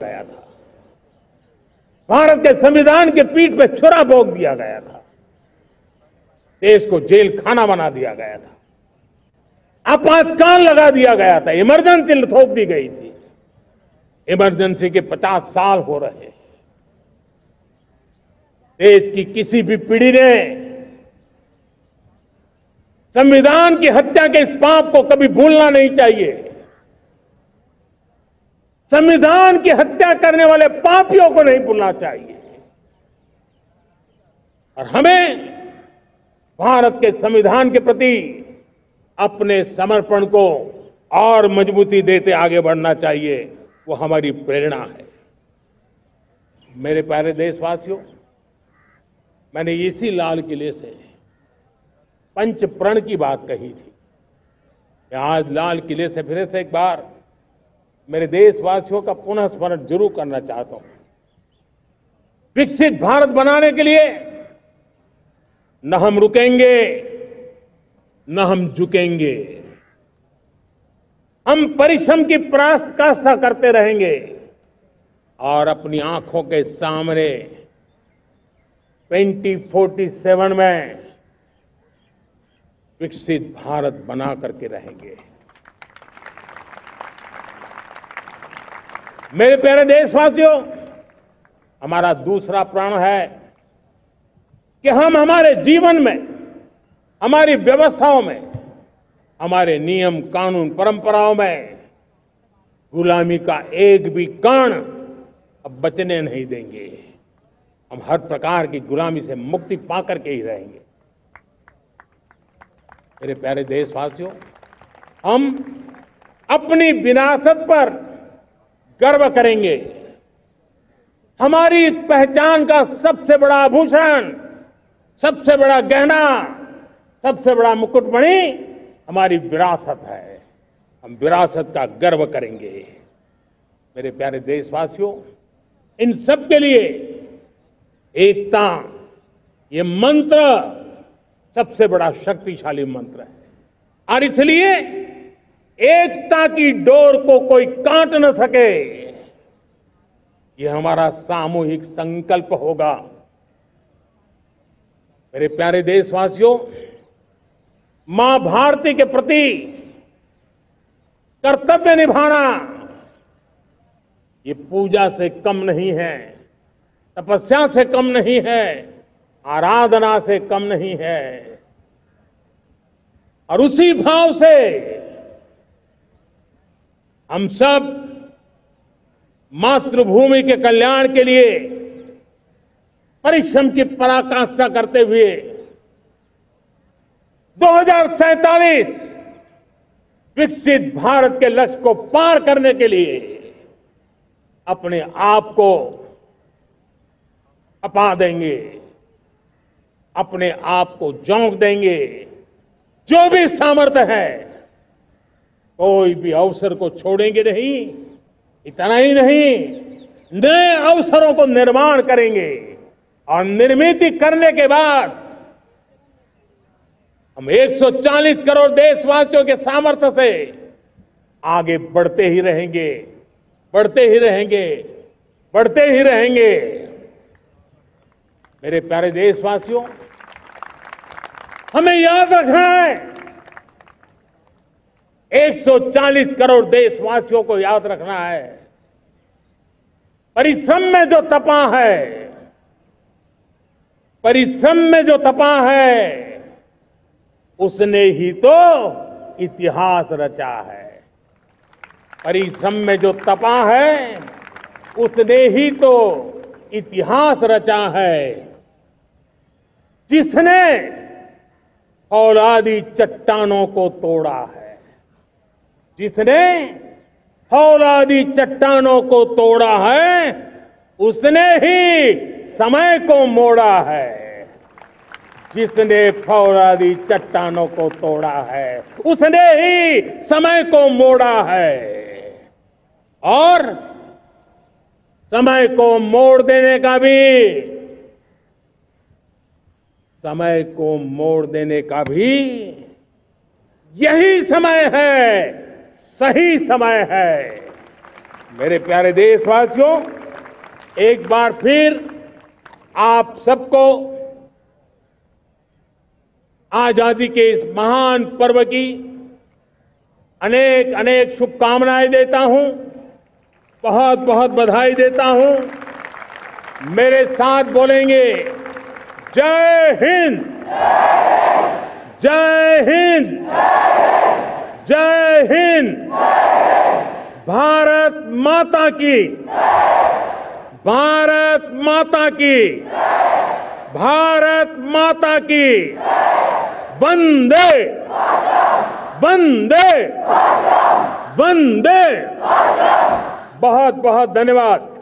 गया था। भारत के संविधान के पीठ पे छुरा भोंक दिया गया था। देश को जेल खाना बना दिया गया था। आपातकाल लगा दिया गया था। इमरजेंसी थोप दी गई थी। इमरजेंसी के 50 साल हो रहे हैं। देश की किसी भी पीढ़ी ने संविधान की हत्या के इस पाप को कभी भूलना नहीं चाहिए। संविधान की हत्या करने वाले पापियों को नहीं भूलना चाहिए। और हमें भारत के संविधान के प्रति अपने समर्पण को और मजबूती देते आगे बढ़ना चाहिए। वो हमारी प्रेरणा है। मेरे प्यारे देशवासियों, मैंने इसी लाल किले से पंच प्रण की बात कही थी। मैं आज लाल किले से फिर से एक बार मेरे देशवासियों का पुनः स्मरण जरूर करना चाहता हूं। विकसित भारत बनाने के लिए न हम रुकेंगे, न हम झुकेंगे। हम परिश्रम की पराकाष्ठा करते रहेंगे और अपनी आंखों के सामने 2047 में विकसित भारत बना करके रहेंगे। मेरे प्यारे देशवासियों, हमारा दूसरा प्रण है कि हम हमारे जीवन में, हमारी व्यवस्थाओं में, हमारे नियम कानून परंपराओं में गुलामी का एक भी कण अब बचने नहीं देंगे। हम हर प्रकार की गुलामी से मुक्ति पाकर के ही रहेंगे। मेरे प्यारे देशवासियों, हम अपनी विरासत पर गर्व करेंगे। हमारी पहचान का सबसे बड़ा आभूषण, सबसे बड़ा गहना, सबसे बड़ा मुकुटमणि हमारी विरासत है। हम विरासत का गर्व करेंगे। मेरे प्यारे देशवासियों, इन सब के लिए एकता, ये मंत्र सबसे बड़ा शक्तिशाली मंत्र है। और इसलिए एकता की डोर को कोई काट न सके, ये हमारा सामूहिक संकल्प होगा। मेरे प्यारे देशवासियों, मां भारती के प्रति कर्तव्य निभाना ये पूजा से कम नहीं है, तपस्या से कम नहीं है, आराधना से कम नहीं है। और उसी भाव से हम सब मातृभूमि के कल्याण के लिए परिश्रम की पराकाष्ठा करते हुए 2047 विकसित भारत के लक्ष्य को पार करने के लिए अपने आप को अपा देंगे, अपने आप को झोंक देंगे। जो भी सामर्थ्य है, कोई भी अवसर को छोड़ेंगे नहीं। इतना ही नहीं, नए अवसरों को निर्माण करेंगे और निर्मित करने के बाद हम 140 करोड़ देशवासियों के सामर्थ्य से आगे बढ़ते ही रहेंगे, बढ़ते ही रहेंगे, बढ़ते ही रहेंगे। मेरे प्यारे देशवासियों, हमें याद रखना है, 140 करोड़ देशवासियों को याद रखना है, परिश्रम में जो तपा है, परिश्रम में जो तपा है, उसने ही तो इतिहास रचा है। परिश्रम में जो तपा है, उसने ही तो इतिहास रचा है। जिसने फौलादी चट्टानों को तोड़ा है, जिसने फौलादी चट्टानों को तोड़ा है, उसने ही समय को मोड़ा है। जिसने फौलादी चट्टानों को तोड़ा है, उसने ही समय को मोड़ा है। और समय को मोड़ देने का भी, समय को मोड़ देने का भी यही समय है, सही समय है। मेरे प्यारे देशवासियों, एक बार फिर आप सबको आजादी के इस महान पर्व की अनेक अनेक शुभकामनाएं देता हूं, बहुत बहुत बधाई देता हूं। मेरे साथ बोलेंगे, जय हिंद, जय हिंद, जय हिंद, भारत माता की, भारत माता की, भारत माता की, वंदे, वंदे, वंदे। बहुत बहुत धन्यवाद।